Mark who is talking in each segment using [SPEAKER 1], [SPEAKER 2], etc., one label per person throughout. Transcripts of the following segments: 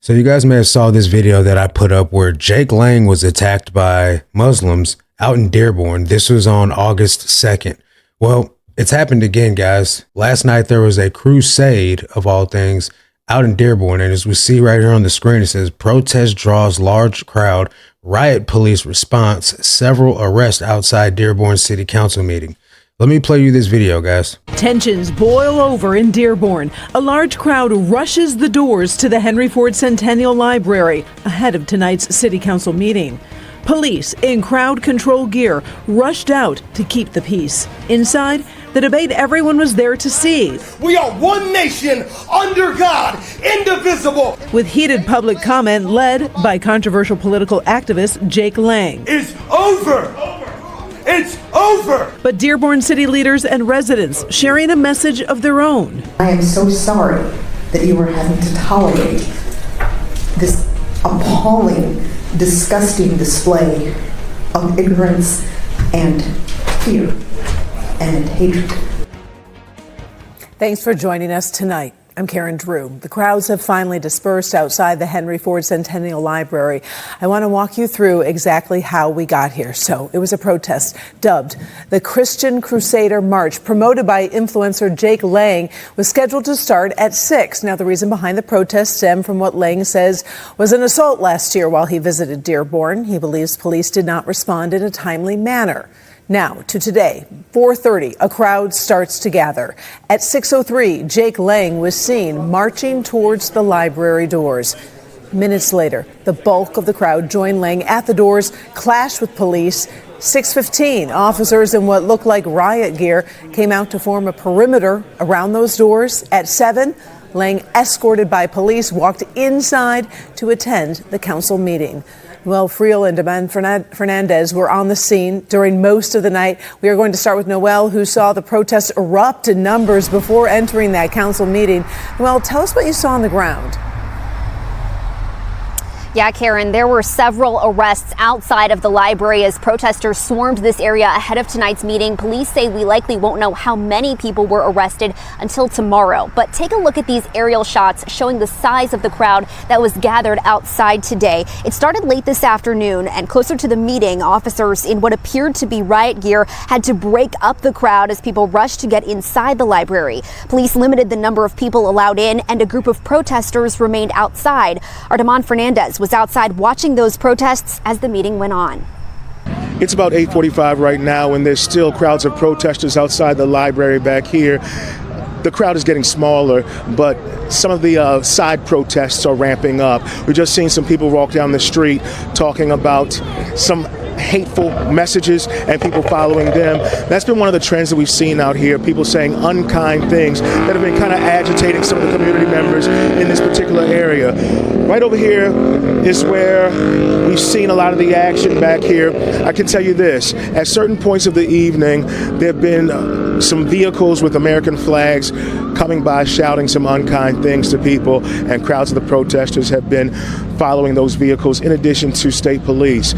[SPEAKER 1] So you guys may have saw this video that I put up where Jake Lang was attacked by Muslims out in Dearborn. This was on August 2nd. Well, it's happened again, guys. Last night there was a crusade of all things out in Dearborn. And as we see right here on the screen, it says protest draws large crowd, riot police response, several arrests outside Dearborn City Council meeting. Let me play you this video, guys.
[SPEAKER 2] Tensions boil over in Dearborn. A large crowd rushes the doors to the Henry Ford Centennial Library ahead of tonight's city council meeting. Police in crowd control gear rushed out to keep the peace. Inside, the debate everyone was there to see.
[SPEAKER 3] We are one nation under God, indivisible.
[SPEAKER 2] With heated public comment led by controversial political activist Jake Lang.
[SPEAKER 3] It's over. It's over!
[SPEAKER 2] But Dearborn city leaders and residents sharing a message of their own.
[SPEAKER 4] I am so sorry that you are having to tolerate this appalling, disgusting display of ignorance and fear and hatred.
[SPEAKER 2] Thanks for joining us tonight. I'm Karen Drew. The crowds have finally dispersed outside the Henry Ford Centennial Library. I want to walk you through exactly how we got here. So it was a protest dubbed the Christian Crusader March, promoted by influencer Jake Lang, was scheduled to start at 6. Now, the reason behind the protest stemmed from what Lang says was an assault last year while he visited Dearborn. He believes police did not respond in a timely manner. Now to today, 4:30, a crowd starts to gather. At 6:03, Jake Lang was seen marching towards the library doors. Minutes later, the bulk of the crowd joined Lang at the doors, clashed with police. 6:15, officers in what looked like riot gear came out to form a perimeter around those doors. At 7, Lang, escorted by police, walked inside to attend the council meeting. Well, Friel and Deman Fernandez were on the scene during most of the night. We are going to start with Noel, who saw the protests erupt in numbers before entering that council meeting. Noel, tell us what you saw on the ground.
[SPEAKER 5] Yeah, Karen, there were several arrests outside of the library as protesters swarmed this area ahead of tonight's meeting. Police say we likely won't know how many people were arrested until tomorrow. But take a look at these aerial shots showing the size of the crowd that was gathered outside today. It started late this afternoon, and closer to the meeting, officers in what appeared to be riot gear had to break up the crowd as people rushed to get inside the library. Police limited the number of people allowed in, and a group of protesters remained outside. Our Deman Fernandez was outside watching those protests as the meeting went on.
[SPEAKER 6] It's about 8:45 right now, and there's still crowds of protesters outside the library back here. The crowd is getting smaller, but some of the side protests are ramping up. We're just seeing some people walk down the street talking about some hateful messages and people following them. That's been one of the trends that we've seen out here, people saying unkind things that have been kind of agitating some of the community members in this particular area. Right over here is where we've seen a lot of the action back here. I can tell you this, at certain points of the evening, there have been some vehicles with American flags coming by shouting some unkind things to people, and crowds of the protesters have been following those vehicles in addition to state police.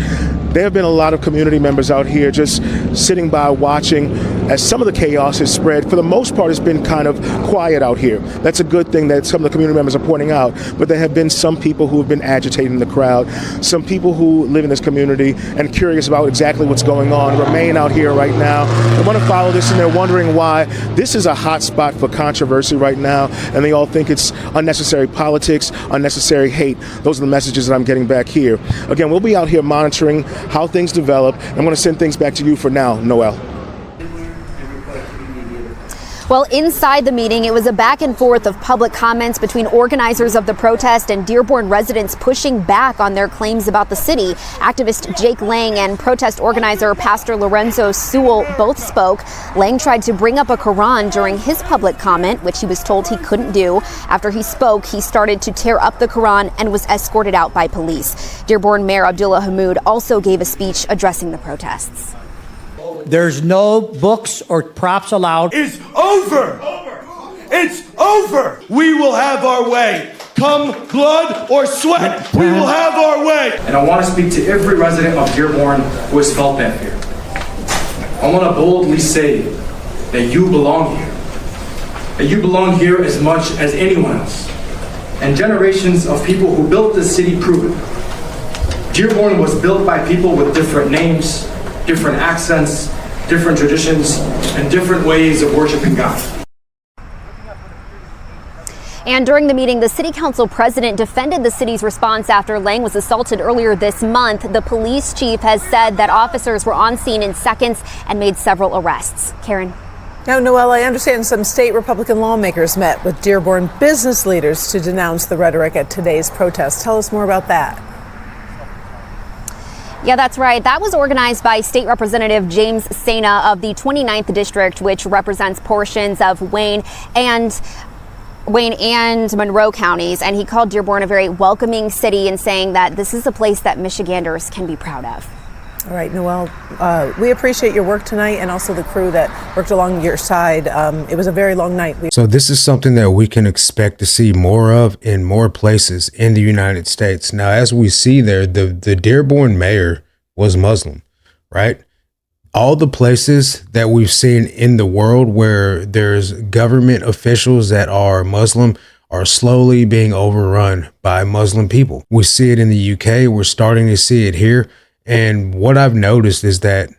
[SPEAKER 6] There have been a lot of community members out here just sitting by watching as some of the chaos has spread. For the most part, it's been kind of quiet out here. That's a good thing that some of the community members are pointing out, but there have been some people who have been agitating the crowd. Some people who live in this community and curious about exactly what's going on remain out here right now. They want to follow this, and they're wondering why this is a hot spot for controversy right now, and they all think it's unnecessary politics, unnecessary hate. Those are the messages that I'm getting back here. Again, we'll be out here monitoring how things develop. I'm going to send things back to you for now, Noel.
[SPEAKER 5] Well, inside the meeting, it was a back and forth of public comments between organizers of the protest and Dearborn residents pushing back on their claims about the city. Activist Jake Lang and protest organizer Pastor Lorenzo Sewell both spoke. Lang tried to bring up a Quran during his public comment, which he was told he couldn't do. After he spoke, he started to tear up the Quran and was escorted out by police. Dearborn Mayor Abdullah Hammoud also gave a speech addressing the protests.
[SPEAKER 7] There's no books or props allowed.
[SPEAKER 3] It's over. It's over. We will have our way. Come blood or sweat, we will have our way.
[SPEAKER 8] And I want to speak to every resident of Dearborn who has felt that fear. I want to boldly say that you belong here. That you belong here as much as anyone else. and generations of people who built this city prove it. Dearborn was built by people with different names, different accents, different traditions, and different ways of worshiping God.
[SPEAKER 5] And during the meeting, the city council president defended the city's response after Lang was assaulted earlier this month. The police chief has said that officers were on scene in seconds and made several arrests. Karen.
[SPEAKER 2] Now, Noelle, I understand some state Republican lawmakers met with Dearborn business leaders to denounce the rhetoric at today's protest. Tell us more about that.
[SPEAKER 5] Yeah, that's right. That was organized by State Representative James Sena of the 29th District, which represents portions of Wayne and Monroe counties. And he called Dearborn a very welcoming city and saying that this is a place that Michiganders can be proud of.
[SPEAKER 2] All right, Noelle, we appreciate your work tonight and also the crew that worked along your side. It was a very long night.
[SPEAKER 1] So this is something that we can expect to see more of in more places in the United States. Now, as we see there, the Dearborn mayor was Muslim, right? All the places that we've seen in the world where there's government officials that are Muslim are slowly being overrun by Muslim people. We see it in the UK. We're starting to see it here. And what I've noticed is that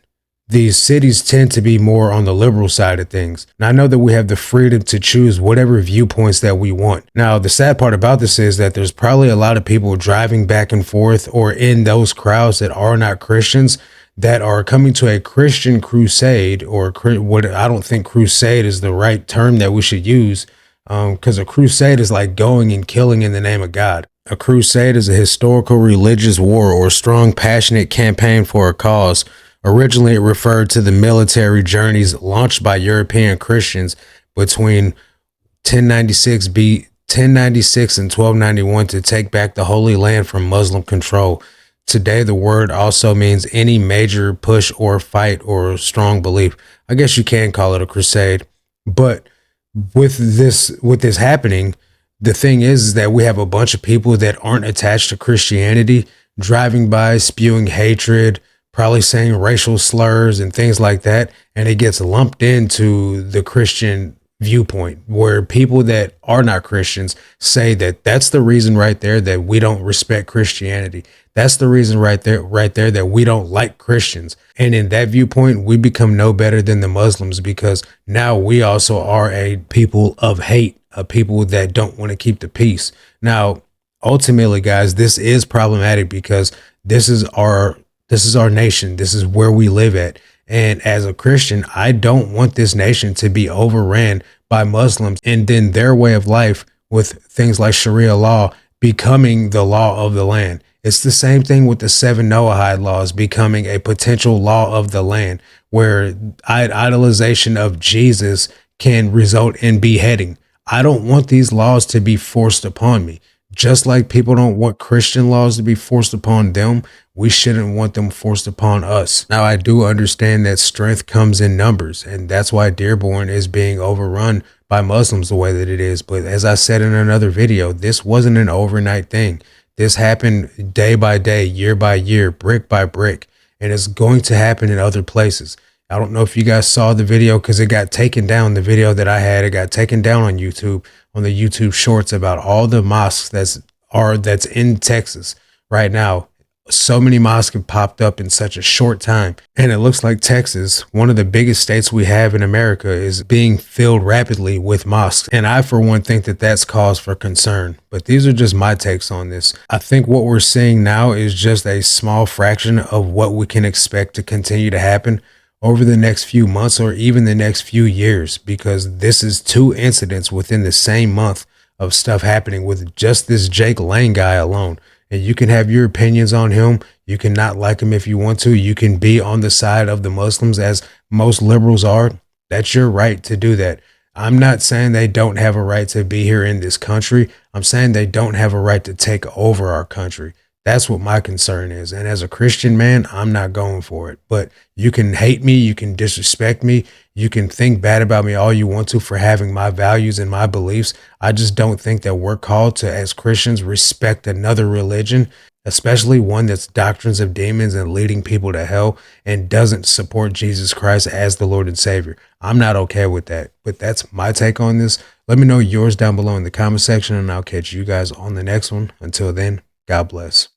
[SPEAKER 1] these cities tend to be more on the liberal side of things. And I know that we have the freedom to choose whatever viewpoints that we want. Now, the sad part about this is that there's probably a lot of people driving back and forth or in those crowds that are not Christians that are coming to a Christian crusade, or what I don't think crusade is the right term that we should use, because a crusade is like going and killing in the name of God. A crusade is a historical religious war or strong, passionate campaign for a cause. Originally, it referred to the military journeys launched by European Christians between 1096 and 1291 to take back the Holy Land from Muslim control. Today, the word also means any major push or fight or strong belief. I guess you can call it a crusade. But with this happening, the thing is that we have a bunch of people that aren't attached to Christianity driving by, spewing hatred, probably saying racial slurs and things like that. And it gets lumped into the Christian viewpoint, where people that are not Christians say that that's the reason right there that we don't respect Christianity. That's the reason right there that we don't like Christians. And in that viewpoint, we become no better than the Muslims, because now we also are a people of hate, a people that don't want to keep the peace. Now, ultimately, guys, this is problematic because this is our nation. This is where we live at. And as a Christian, I don't want this nation to be overran by Muslims and then their way of life with things like Sharia law becoming the law of the land. It's the same thing with the 7 Noahide laws becoming a potential law of the land, where idolization of Jesus can result in beheading. I don't want these laws to be forced upon me. Just like people don't want Christian laws to be forced upon them, we shouldn't want them forced upon us. Now, I do understand that strength comes in numbers, and that's why Dearborn is being overrun by Muslims the way that it is. But as I said in another video, this wasn't an overnight thing. This happened day by day, year by year, brick by brick, and it's going to happen in other places. I don't know if you guys saw the video because it got taken down. The video that I had, it got taken down on YouTube, on the YouTube shorts, about all the mosques that's in Texas right now. So many mosques have popped up in such a short time. And it looks like Texas, one of the biggest states we have in America, is being filled rapidly with mosques. And I, for one, think that that's cause for concern. But these are just my takes on this. I think what we're seeing now is just a small fraction of what we can expect to continue to happen over the next few months or even the next few years, because this is 2 incidents within the same month of stuff happening with just this Jake Lang guy alone. And you can have your opinions on him. You can not like him if you want to. You can be on the side of the Muslims, as most liberals are. That's your right to do that. I'm not saying they don't have a right to be here in this country. I'm saying they don't have a right to take over our country. That's what my concern is. And as a Christian man, I'm not going for it. But you can hate me. You can disrespect me. You can think bad about me all you want to for having my values and my beliefs. I just don't think that we're called to, as Christians, respect another religion, especially one that's doctrines of demons and leading people to hell and doesn't support Jesus Christ as the Lord and Savior. I'm not okay with that. But that's my take on this. Let me know yours down below in the comment section, and I'll catch you guys on the next one. Until then, God bless.